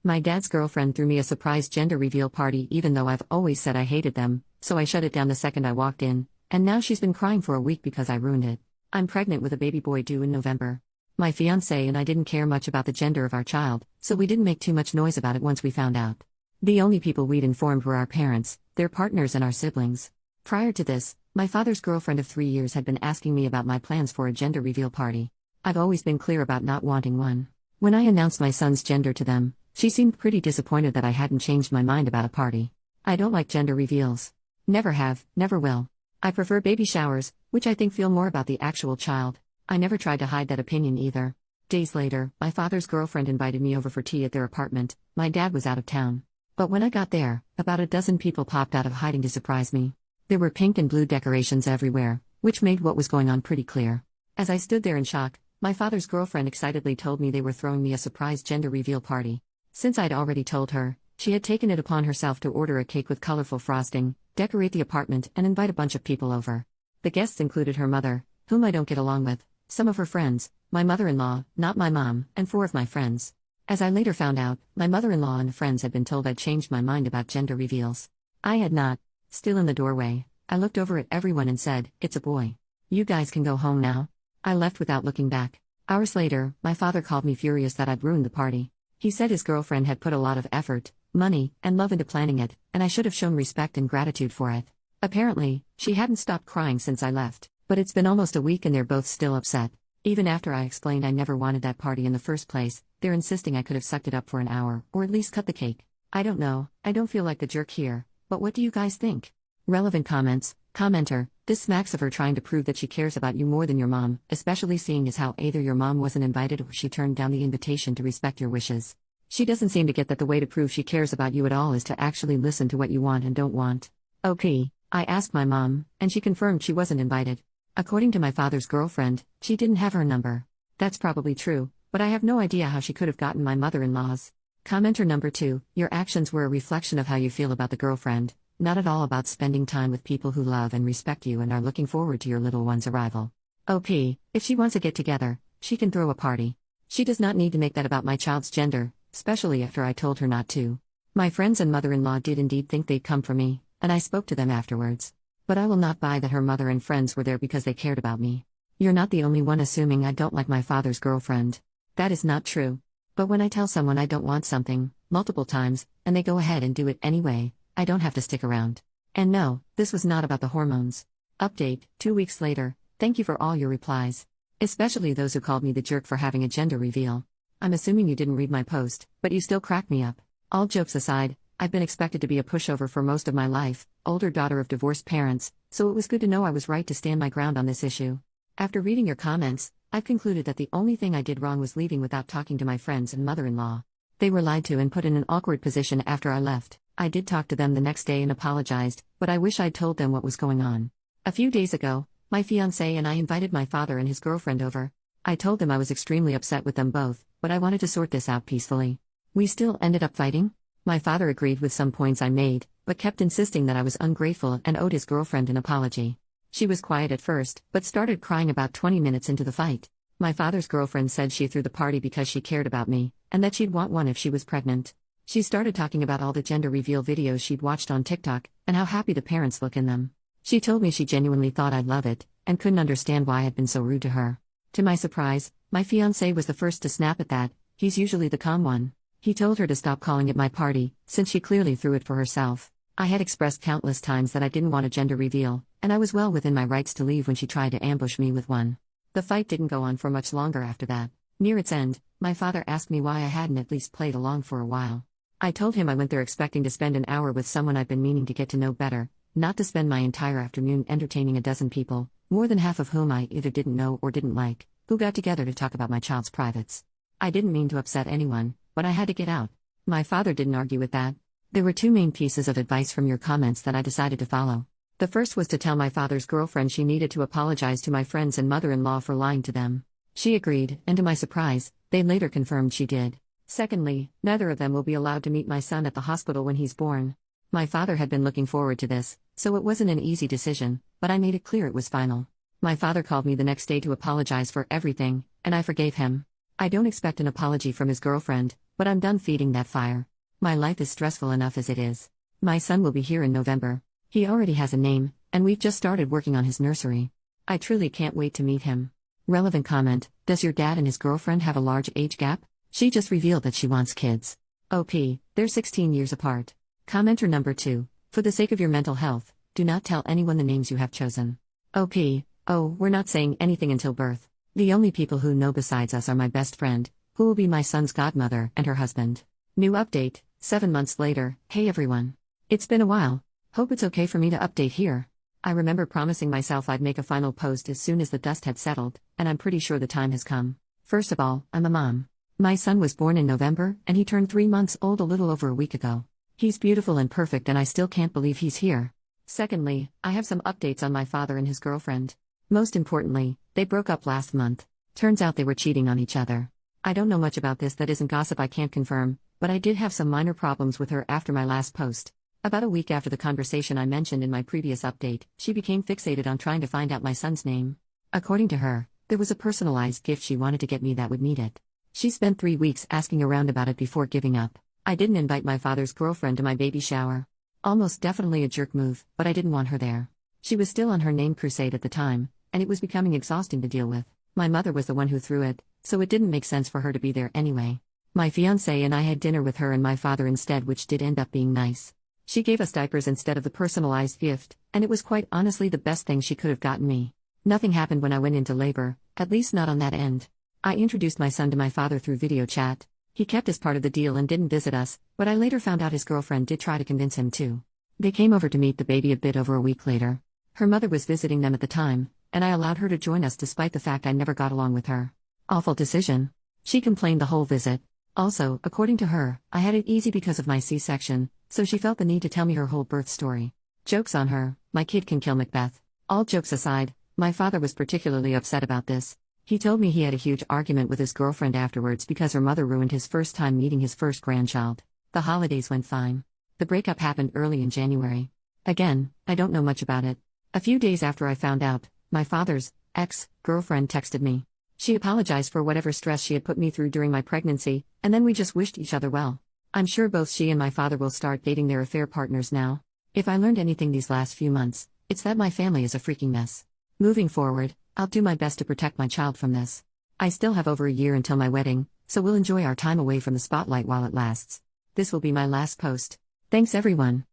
My dad's girlfriend threw me a surprise gender reveal party even though I've always said I hated them, so I shut it down the second I walked in, and now she's been crying for a week because I ruined it. I'm pregnant with a baby boy due in November. My fiancé and I didn't care much about the gender of our child, so we didn't make too much noise about it once we found out. The only people we'd informed were our parents, their partners and our siblings. Prior to this, my father's girlfriend of 3 years had been asking me about my plans for a gender reveal party. I've always been clear about not wanting one. When I announced my son's gender to them, she seemed pretty disappointed that I hadn't changed my mind about a party. I don't like gender reveals. Never have, never will. I prefer baby showers, which I think feel more about the actual child. I never tried to hide that opinion either. Days later, my father's girlfriend invited me over for tea at their apartment. My dad was out of town. But when I got there, about a dozen people popped out of hiding to surprise me. There were pink and blue decorations everywhere, which made what was going on pretty clear. As I stood there in shock, my father's girlfriend excitedly told me they were throwing me a surprise gender reveal party. Since I'd already told her, she had taken it upon herself to order a cake with colorful frosting, decorate the apartment, and invite a bunch of people over. The guests included her mother, whom I don't get along with, some of her friends, my mother-in-law, not my mom, and 4 of my friends. As I later found out, my mother-in-law and friends had been told I'd changed my mind about gender reveals. I had not. Still in the doorway, I looked over at everyone and said, "It's a boy. You guys can go home now." I left without looking back. Hours later, my father called me furious that I'd ruined the party. He said his girlfriend had put a lot of effort, money, and love into planning it, and I should have shown respect and gratitude for it. Apparently, she hadn't stopped crying since I left, but it's been almost a week and they're both still upset. Even after I explained I never wanted that party in the first place, they're insisting I could have sucked it up for an hour, or at least cut the cake. I don't know, I don't feel like the jerk here, but what do you guys think? Relevant comments. Commenter, this smacks of her trying to prove that she cares about you more than your mom, especially seeing as how either your mom wasn't invited or she turned down the invitation to respect your wishes. She doesn't seem to get that the way to prove she cares about you at all is to actually listen to what you want and don't want. Okay, I asked my mom, and she confirmed she wasn't invited. According to my father's girlfriend, she didn't have her number. That's probably true, but I have no idea how she could have gotten my mother-in-law's. Commenter number 2, your actions were a reflection of how you feel about the girlfriend, not at all about spending time with people who love and respect you and are looking forward to your little one's arrival. OP, if she wants to get together, she can throw a party. She does not need to make that about my child's gender, especially after I told her not to. My friends and mother-in-law did indeed think they'd come for me, and I spoke to them afterwards. But I will not buy that her mother and friends were there because they cared about me. You're not the only one assuming I don't like my father's girlfriend. That is not true. But when I tell someone I don't want something, multiple times, and they go ahead and do it anyway, I don't have to stick around. And no, this was not about the hormones. Update, 2 weeks later, thank you for all your replies. Especially those who called me the jerk for having a gender reveal. I'm assuming you didn't read my post, but you still crack me up. All jokes aside, I've been expected to be a pushover for most of my life, older daughter of divorced parents, so it was good to know I was right to stand my ground on this issue. After reading your comments, I've concluded that the only thing I did wrong was leaving without talking to my friends and mother-in-law. They were lied to and put in an awkward position after I left. I did talk to them the next day and apologized, but I wish I'd told them what was going on. A few days ago, my fiancé and I invited my father and his girlfriend over. I told them I was extremely upset with them both, but I wanted to sort this out peacefully. We still ended up fighting. My father agreed with some points I made, but kept insisting that I was ungrateful and owed his girlfriend an apology. She was quiet at first, but started crying about 20 minutes into the fight. My father's girlfriend said she threw the party because she cared about me, and that she'd want one if she was pregnant. She started talking about all the gender reveal videos she'd watched on TikTok, and how happy the parents look in them. She told me she genuinely thought I'd love it, and couldn't understand why I'd been so rude to her. To my surprise, my fiancé was the first to snap at that. He's usually the calm one. He told her to stop calling it my party, since she clearly threw it for herself. I had expressed countless times that I didn't want a gender reveal, and I was well within my rights to leave when she tried to ambush me with one. The fight didn't go on for much longer after that. Near its end, my father asked me why I hadn't at least played along for a while. I told him I went there expecting to spend an hour with someone I've been meaning to get to know better, not to spend my entire afternoon entertaining a dozen people, more than half of whom I either didn't know or didn't like, who got together to talk about my child's privates. I didn't mean to upset anyone, but I had to get out. My father didn't argue with that. There were 2 main pieces of advice from your comments that I decided to follow. The first was to tell my father's girlfriend she needed to apologize to my friends and mother-in-law for lying to them. She agreed, and to my surprise, they later confirmed she did. Secondly, neither of them will be allowed to meet my son at the hospital when he's born. My father had been looking forward to this, so it wasn't an easy decision, but I made it clear it was final. My father called me the next day to apologize for everything, and I forgave him. I don't expect an apology from his girlfriend, but I'm done feeding that fire. My life is stressful enough as it is. My son will be here in November. He already has a name, and we've just started working on his nursery. I truly can't wait to meet him. Relevant comment: does your dad and his girlfriend have a large age gap? She just revealed that she wants kids. OP, they're 16 years apart. Commenter number 2: for the sake of your mental health, do not tell anyone the names you have chosen. OP, oh, we're not saying anything until birth. The only people who know besides us are my best friend, who will be my son's godmother, and her husband. New update, 7 months later. Hey everyone. It's been a while. Hope it's okay for me to update here. I remember promising myself I'd make a final post as soon as the dust had settled, and I'm pretty sure the time has come. First of all, I'm a mom. My son was born in November, and he turned 3 months old a little over a week ago. He's beautiful and perfect, and I still can't believe he's here. Secondly, I have some updates on my father and his girlfriend. Most importantly, they broke up last month. Turns out they were cheating on each other. I don't know much about this that isn't gossip I can't confirm, but I did have some minor problems with her after my last post. About a week after the conversation I mentioned in my previous update, she became fixated on trying to find out my son's name. According to her, there was a personalized gift she wanted to get me that would need it. She spent 3 weeks asking around about it before giving up. I didn't invite my father's girlfriend to my baby shower. Almost definitely a jerk move, but I didn't want her there. She was still on her name crusade at the time, and it was becoming exhausting to deal with. My mother was the one who threw it, so it didn't make sense for her to be there anyway. My fiancé and I had dinner with her and my father instead, which did end up being nice. She gave us diapers instead of the personalized gift, and it was quite honestly the best thing she could have gotten me. Nothing happened when I went into labor, at least not on that end. I introduced my son to my father through video chat. He kept his part of the deal and didn't visit us, but I later found out his girlfriend did try to convince him to. They came over to meet the baby a bit over a week later. Her mother was visiting them at the time, and I allowed her to join us despite the fact I never got along with her. Awful decision. She complained the whole visit. Also, according to her, I had it easy because of my C-section, so she felt the need to tell me her whole birth story. Joke's on her, my kid can kill Macbeth. All jokes aside, my father was particularly upset about this. He told me he had a huge argument with his girlfriend afterwards because her mother ruined his first time meeting his first grandchild. The holidays went fine. The breakup happened early in January. Again, I don't know much about it. A few days after I found out, my father's ex-girlfriend texted me. She apologized for whatever stress she had put me through during my pregnancy, and then we just wished each other well. I'm sure both she and my father will start dating their affair partners now. If I learned anything these last few months, it's that my family is a freaking mess. Moving forward, I'll do my best to protect my child from this. I still have over a year until my wedding, so we'll enjoy our time away from the spotlight while it lasts. This will be my last post. Thanks everyone.